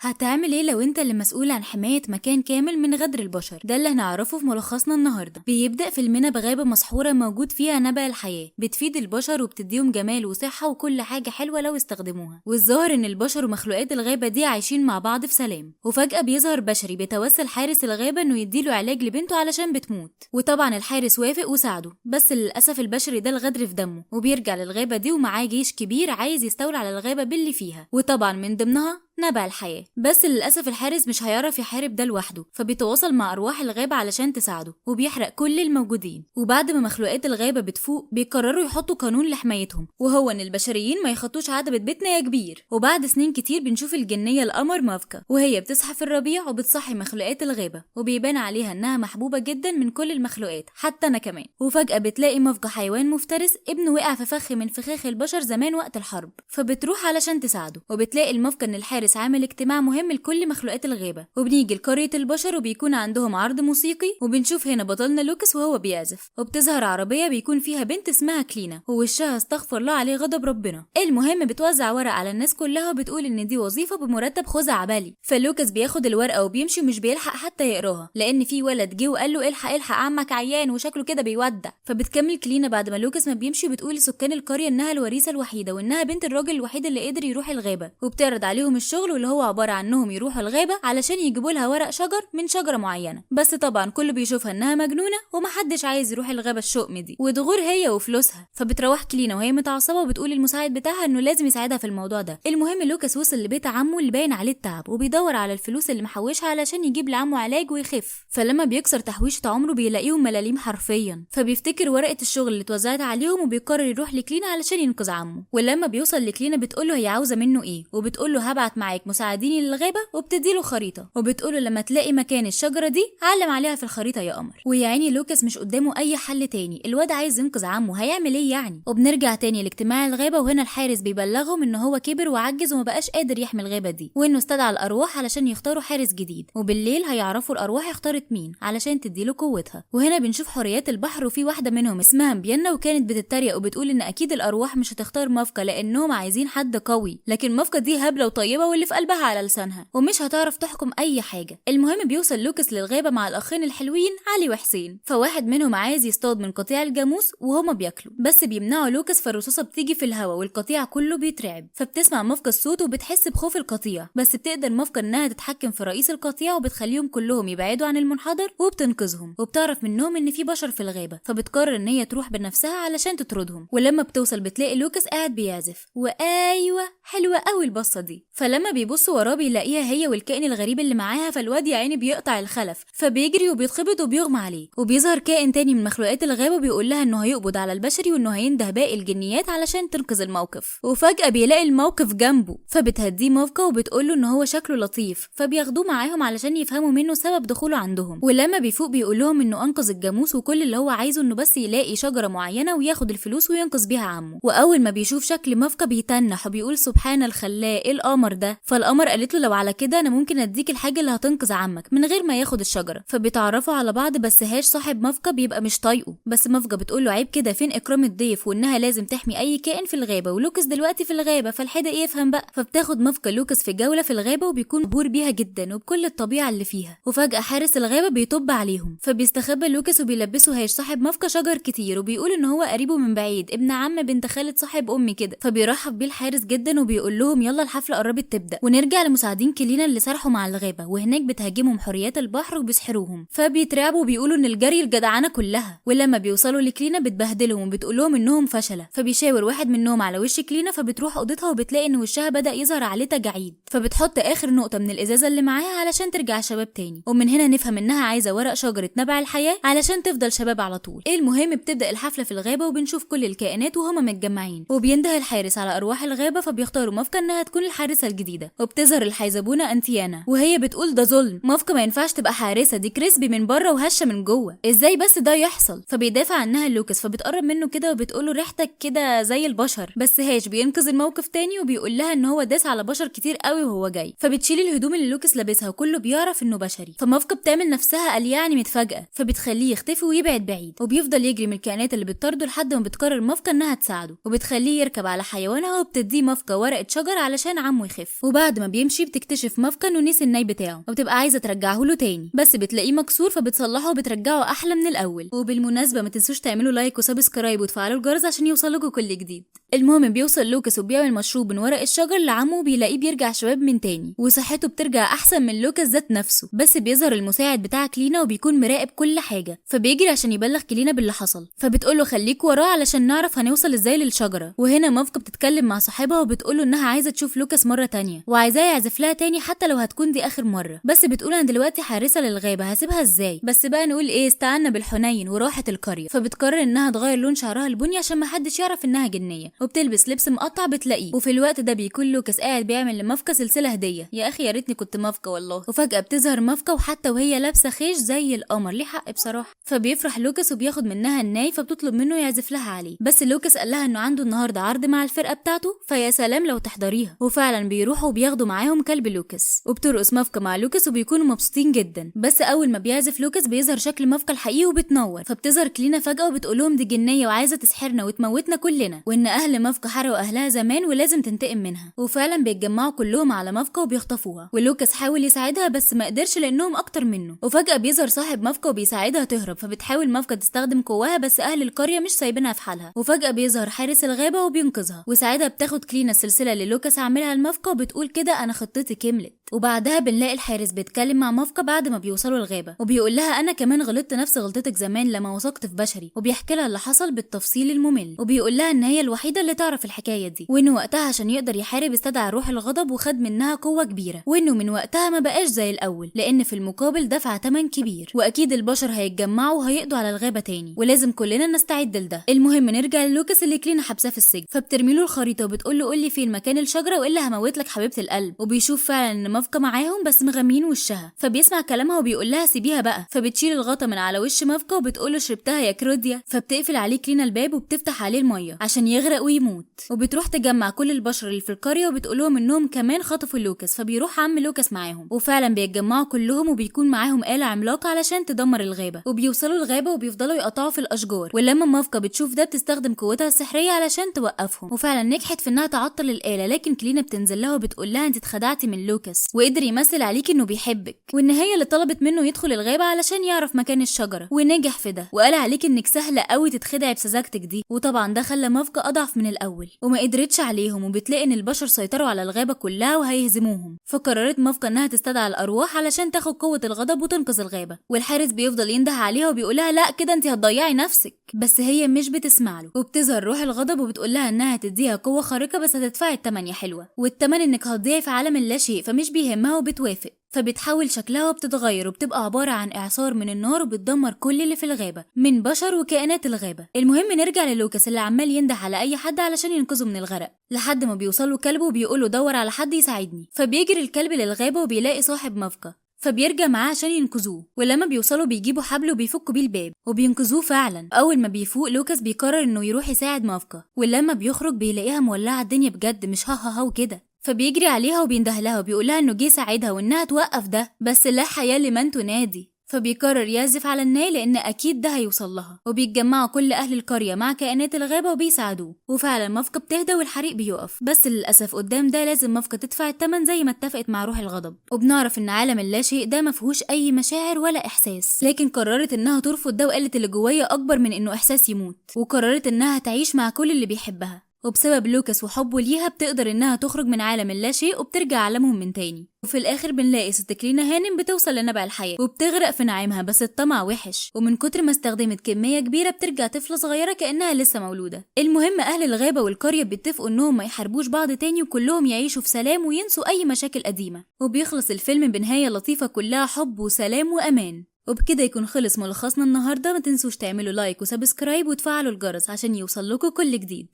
هتعمل ايه لو انت اللي مسؤول عن حماية مكان كامل من غدر البشر؟ ده اللي هنعرفه في ملخصنا النهاردة. بيبدأ فيلمنا بغابة مسحورة موجود فيها نبأ الحياة، بتفيد البشر وبتديهم جمال وصحة وكل حاجة حلوة لو استخدموها. والظاهر ان البشر ومخلوقات الغابة دي عايشين مع بعض في سلام. وفجأة بيظهر بشري بيتوسل حارس الغابة انه يديله علاج لبنته علشان بتموت، وطبعا الحارس وافق وساعده، بس للأسف البشري ده الغدر في دمه، وبيرجع للغابة دي ومعاه جيش كبير عايز يستولي على الغابة باللي فيها، وطبعا من ضمنها نبأ الحياة. بس للأسف الحارس مش هيعرف يحارب ده لوحده، فبيتواصل مع أرواح الغابة علشان تساعده، وبيحرق كل الموجودين. وبعد ما مخلوقات الغابة بتفوق بيقرروا يحطوا قانون لحمايتهم، وهو إن البشريين ما يخطوش عتبة بيتنا يا كبير. وبعد سنين كتير بنشوف الجنية القمر مافكا وهي بتصحى في الربيع وبتصحي مخلوقات الغابة، وبيبان عليها إنها محبوبة جدا من كل المخلوقات حتى أنا كمان. وفجأة بتلاقي مافكا حيوان مفترس ابنه وقع في فخ من فخاخ البشر زمان وقت الحرب، فبتروح علشان تساعده. وبتلاقي المافكا إن الحارس عامل اجتماع مهم لكل مخلوقات الغابة، وبنيجي لقرية البشر وبيكون عندهم عرض موسيقي، وبنشوف هنا بطلنا لوكاس وهو بيعزف، وبتظهر عربية بيكون فيها بنت اسمها كلينا ووشها استغفر الله عليه غضب ربنا. المهم بتوزع ورق على الناس كلها وبتقول ان دي وظيفة بمرتب خزعبلي، فلوكاس بياخد الورقة وبيمشي ومش بيلحق حتى يقراها لان في ولد جه وقال له الحق الحق عمك عيان وشكله كده بيودع. فبتكمل كلينا بعد ما لوكاس ما بيمشي بتقول لسكان القرية انها الوريثة الوحيدة وانها بنت الراجل الوحيد اللي قدر يروح الغابة، وبتعرض عليهم الشغل واللي هو عبارة عن انهم يروحوا الغابة علشان يجيبوا لها ورق شجر من شجرة معينة. بس طبعا كله بيشوفها انها مجنونة ومحدش عايز يروح الغابة الشؤم دي، وتغور هي وفلوسها. فبتروح كلينا وهي متعصبة وبتقول للمساعد بتاعها انه لازم يساعدها في الموضوع ده. المهم لوكاس وصل لبيت عمه اللي باين عليه التعب، وبيدور على الفلوس اللي محوشها علشان يجيب لعمه علاج ويخف. فلما بيكسر تحويشة عمره بيلاقيهم ملاليم حرفيا، فبيفتكر ورقة الشغل اللي اتوزعت عليهم وبيقرر يروح لكلينا علشان ينقذ عمه. ولما بيوصل لكلينا بتقوله هي عاوزة منه ايه، وبتقوله هبعت معاك مساعديني للغابة، وبتديله خريطة وبتقوله لما تلاقي مكان الشجرة دي علم عليها في الخريطة يا قمر. ويا عيني لوكاس مش قدامه اي حل تاني، الواد عايز ينقذ عمه هيعمل ايه يعني. وبنرجع تاني لاجتماع الغابة، وهنا الحارس بيبلغهم ان هو كبر وعجز ومبقاش قادر يحمي الغابة دي، وانه استدعى الارواح علشان يختاروا حارس جديد، وبالليل هيعرفوا الارواح اختارت مين علشان تديله قوتها. وهنا بنشوف حوريات البحر، وفي واحدة منهم اسمها مبينا وكانت بتتريق وبتقول ان اكيد الارواح مش هتختار مافكا لانهم عايزين حد قوي، لكن مافكا دي هبلة وطيبة واللي في قلبها على لسانها ومش هتعرف تحكم اي حاجة. المهم بيوصل لوكاس للغابة مع الاخين الحلوين علي وحسين، فواحد منهم عايز يصطاد من قطيع الجاموس وهما بياكلوا، بس بيمنعوا لوكاس، فالرصاصة بتيجي في الهواء والقطيع كله بيترعب. فبتسمع مافكا الصوت وبتحس بخوف القطيع، بس بتقدر مافكا انها تتحكم في رئيس القطيع وبتخليهم كلهم يبعدوا عن المنحدر وبتنقذهم. وبتعرف منهم ان في بشر في الغابة، فبتقرر ان هي تروح بنفسها علشان تطردهم. ولما بتوصل بتلاقي لوكاس قاعد بيعزف، وايوه حلوة قوي البصة دي. فلما بيبص وراه بيلاقيها هي والكائن الغريب اللي معاها، فالواد يا عيني بيقطع الخلف، فبيجري وبيتخبط وبيغمى عليه. وبيظهر كائن تاني من مخلوقات الغابة وبيقول لها انه هيقبض على البشري وانه هينده باقي الجنيات علشان تنقذ الموقف. وفجأة بيلاقي الموقف جنبه، فبتهديه مافكا وبتقوله ان هو شكله لطيف، فبياخدوه معاهم علشان يفهموا منه سبب دخوله عندهم. ولما بيفوق بيقول لهم انه انقذ الجاموس وكل اللي هو عايزه انه بس يلاقي شجرة معينة وياخد الفلوس وينقذ بيها عمه. واول ما بيشوف شكل مافكا بيتنح وبيقول سبحان الخلاق ايه القمر ده. فالقمر قالت له لو على كده انا ممكن اديك الحاجة اللي هتنقذ عمك من غير ما ياخد الشجرة. فبيتعرفوا على بعض، بس هاش صاحب مافكا بيبقى مش طايقه، بس مافكا بتقول له عيب كده، فين اكرام الضيف، وانها لازم تحمي اي كائن في الغابة، ولوكاس دلوقتي في الغابة فالحدق يفهم بقى. فبتاخد مافكا لوكاس في جولة في الغابة وبيكون مبهور بيها جدا وبكل الطبيعة اللي فيها. وفجأة حارس الغابة بيطب عليهم، فبيستخبى لوكاس وبيلبسه هاش صاحب مافكا شجر كتير، وبيقول ان هو قريبه من بعيد، ابن عم بنت خالة صاحب امي كده. فبيرحب بيه الحارس جدا وبيقول لهم يلا الحفلة قربت تبدأ. ونرجع لمساعدين كلينا اللي سرحوا مع الغابة، وهناك بتهاجمهم حوريات البحر وبيسحروهم، فبيترعبوا وبيقولوا ان الجري الجدعانة كلها. ولما بيوصلوا لكلينا بتبهدلهم وبتقول لهم انهم فشلة، فبيشاور واحد منهم على وش كلينا، فبتروح اوضتها وبتلاقي ان وشها بدأ يظهر عليه تجاعيد، فبتحط اخر نقطة من الازازة اللي معاها علشان ترجع شباب تاني. ومن هنا نفهم انها عايزة ورق شجرة نبع الحياة علشان تفضل شباب على طول. المهم بتبدأ الحفلة في الغابة وبنشوف كل الكائنات وهما متجمعين، وبينده الحارس على ارواح الغابة، فبيختاروا مافكا انها تكون الحارسة الجديدة. وبتظهر الحيزبونة انتيانا وهي بتقول ده ظلم، مافكا ما ينفعش تبقى حارسة، دي كريسبي من بره وهشة من جوه، ازاي بس ده يحصل. فبيدافع عنها لوكاس، فبتقرب منه كده وبتقوله ريحتك كده زي البشر، بس هاش بينقذ الموقف تاني وبيقول لها ان هو داس على بشر كتير قوي وهو جاي. فبتشيل الهدوم اللي لوكاس لابسها وكله بيعرف انه بشري، فمافكا بتعمل نفسها قال يعني متفاجئة، فبتخليه يختفي ويبعد بعيد، وبيفضل يجري من الكائنات اللي بتطارده لحد ما بتقرر مافكا انها تساعده، وبتخليه يركب على حيوانها وبتديه مافكا ورقة شجر علشان عمه يخف. وبعد ما بيمشي بتكتشف مافكا انه نسي الناي بتاعه وبتبقى عايزه ترجعه له تاني، بس بتلاقيه مكسور فبتصلحه وبترجعه احلى من الاول. وبالمناسبه ما تنسوش تعملوا لايك وسبسكرايب وتفعلوا الجرس عشان يوصلكوا كل جديد. المهم بيوصل لوكاس وبيعمل مشروب من ورق الشجر لعمه وبيلاقيه بيرجع شباب من تاني وصحته بترجع احسن من لوكاس ذات نفسه. بس بيظهر المساعد بتاع كلينا وبيكون مراقب كل حاجه، فبيجري عشان يبلغ كلينا باللي حصل، فبتقوله خليك وراه علشان نعرف هنوصل ازاي للشجره. وهنا مافكا بتتكلم مع صاحبها وبتقوله انها عايزه تشوف لوكاس مره تانية وعايزاه يعزف لها تاني حتى لو هتكون دي اخر مره، بس بتقول انا دلوقتي حارسه للغابه هسيبها ازاي. بس بقى نقول ايه، استعنا بالحنين وراحت القريه، فبتقرر انها تغير لون شعرها البني عشان محدش يعرف انها جنيه، وبتلبس لبس مقطع بتلاقيه. وفي الوقت ده بيكون لوكاس قاعد بيعمل لمافكا سلسله هديه، يا اخي يا ريتني كنت مافكا والله. وفجاه بتظهر مافكا وحتى وهي لابسه خيش زي القمر، ليه حق بصراحه. فبيفرح لوكاس وبياخد منها الناي، فبتطلب منه يعزف لها عليه، بس لوكاس قال لها انه عنده النهارده عرض مع الفرقه بتاعته، فيا سلام لو تحضريها. وفعلا بيروحوا وبياخدوا معاهم كلب لوكاس، وبترقص مافكا مع لوكاس وبيكونوا مبسوطين جدا. بس اول ما بيعزف لوكاس بيظهر شكل مافكا الحقيقي وبتنور، فبتظهر كلينا فجاه وبتقول لهم دي جنيه وعايزه تسحرنا وتموتنا كلنا، وان اهل مافكا حرقوا اهلها زمان ولازم تنتقم منها. وفعلا بيتجمعوا كلهم على مافكا وبيخطفوها، ولوكاس حاول يساعدها بس ما قدرش لانهم اكتر منه. وفجاه بيظهر صاحب مافكا وبيساعدها تهرب، فبتحاول مافكا تستخدم قواها بس اهل القريه مش سايبينها في حالها. وفجاه بيظهر حارس الغابه وبينقذها، وساعتها بتاخد كلينا السلسله اللي لوكاس عاملها لمافكا وبتقول كده انا خطتي كملت. وبعدها بنلاقي الحارس بيتكلم مع مافكا بعد ما بيوصلوا الغابه، وبيقول لها انا كمان غلطت نفس غلطتك زمان لما وثقت في بشري، وبيحكي لها اللي حصل بالتفصيل الممل، وبيقول لها ان هي الوحيده اللي تعرف الحكايه دي، وانه وقتها عشان يقدر يحارب استدعى روح الغضب وخد منها قوه كبيره، وانه من وقتها ما بقاش زي الاول لان في المقابل دفع ثمن كبير، واكيد البشر هيتجمعوا وهيقضوا على الغابه تاني ولازم كلنا نستعد لده. المهم نرجع للوكاس اللي كلينا حبساه في السجن، فبترمي له الخريطه وبتقول له قول لي فين مكان الشجره والا هموت لك حبيبه القلب. وبيشوف فعلا ان مافكا معاهم بس مغمين وشها، فبيسمع كلامها وبيقول لها سيبيها بقى، فبتشيل الغطا من على وش مافكا وبتقول له شربتها يا كروديا، فبتقفل عليه كلينا الباب وبتفتح عليه الميه عشان يغرق ويموت. وبتروح تجمع كل البشر اللي في القريه وبتقول لهم انهم كمان خطفوا لوكاس، فبيروح عم لوكاس معاهم، وفعلا بيتجمعوا كلهم وبيكون معاهم آلة عملاقه علشان تدمر الغابه، وبيوصلوا الغابه وبيفضلوا يقطعوا في الاشجار، ولما مافكا بتشوف ده بتستخدم قوتها السحريه علشان توقفهم، وفعلا نجحت في انها تعطل الآلة، لكن كلينا بتنزل لها وبتقول لها انت اتخدعتي من لوكاس وقدر يمثل عليكي انه بيحبك، وان هي اللي طلبت منه يدخل الغابه علشان يعرف مكان الشجره ونجح في ده، وقال عليك انك سهله قوي تتخدعي بسذاجتك دي. وطبعا ده خلى مافكا اضعف من الاول وما قدرتش عليهم، وبتلاقي ان البشر سيطروا على الغابه كلها وهيهزموهم، فقررت مافكا انها تستدعي الارواح علشان تاخد قوه الغضب وتنقذ الغابه. والحارس بيفضل ينده عليها وبيقولها لا كده انت هتضيعي نفسك، بس هي مش بتسمع له، وبتظهر روح الغضب وبتقول لها انها هتديها قوه خارقه بس هتدفعي الثمن يا حلوه، والثمن انك هتضيعي في عالم اللاشيء، فمش بيهمها وبتوافق. فبتحول شكلها وبتتغير وبتبقى عبارة عن إعصار من النار وبتدمر كل اللي في الغابة من بشر وكائنات الغابة. المهم نرجع للوكاس اللي عمال ينده على أي حد علشان ينقذه من الغرق، لحد ما بيوصله كلبه وبيقوله دور على حد يساعدني، فبيجري الكلب للغابة وبيلاقي صاحب مافكا، فبيرجع معاه عشان ينقذوه، ولما بيوصلوا بيجيبوا حبل وبيفكوا بيه الباب وبينقذوه فعلا. اول ما بيفوق لوكاس بيقرر انه يروح يساعد مافكا، ولما بيخرج بيلاقيها مولعه الدنيا بجد مش ها وكده، فبيجري عليها وبينده لها وبيقول لها انه جه ساعدها وانها توقف ده، بس لا حياة لمن تنادي، فبيقرر يعزف على الناي لان اكيد ده هيوصل لها، وبيتجمعوا كل اهل القريه مع كائنات الغابه وبيساعدوه، وفعلا مافكا بتهدى والحريق بيقف، بس للاسف قدام ده لازم مافكا تدفع الثمن زي ما اتفقت مع روح الغضب. وبنعرف ان عالم اللاشيء ده مفيهوش اي مشاعر ولا احساس، لكن قررت انها ترفض ده وقالت اللي جوايا اكبر من انه احساس يموت، وقررت انها تعيش مع كل اللي بيحبها، وبسبب لوكاس وحبه ليها بتقدر انها تخرج من عالم اللاشيء وبترجع عالمهم من تاني. وفي الاخر بنلاقي ست كلينا هانم بتوصل لنبع الحياة وبتغرق في نعيمها، بس الطمع وحش، ومن كتر ما استخدمت كمية كبيرة بترجع طفلة صغيرة كأنها لسه مولودة. المهم اهل الغابة والقرية بيتفقوا انهم ما يحاربوش بعض تاني وكلهم يعيشوا في سلام وينسوا اي مشاكل قديمة، وبيخلص الفيلم بنهاية لطيفة كلها حب وسلام وامان. وبكده يكون خلص ملخصنا النهاردة. ما تنسوش تعملوا لايك وسبسكرايب وتفعلوا الجرس عشان يوصل لكم كل جديد.